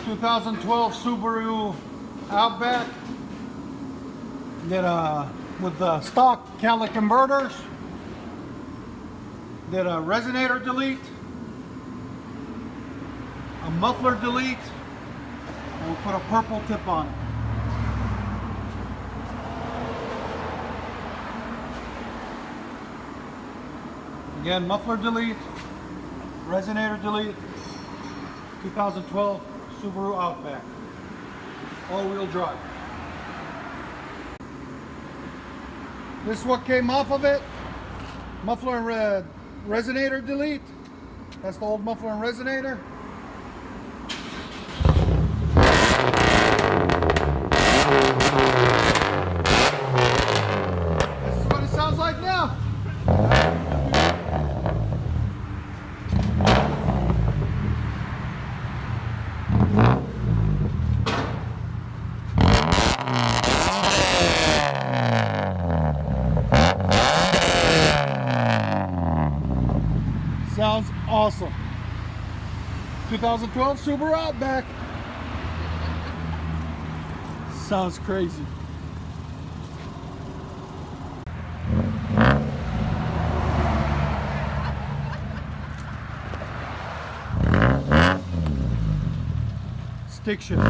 2012 Subaru Outback. Did with stock catalytic converters. Did a resonator delete, a muffler delete, and we'll put a purple tip on it. Again, muffler delete, resonator delete, 2012 Subaru Outback, all-wheel drive. This is what came off of it. Muffler and resonator delete. That's the old muffler and resonator. This is what it sounds like now. Sounds awesome. 2012 Subaru Outback. Sounds crazy. Stick shift.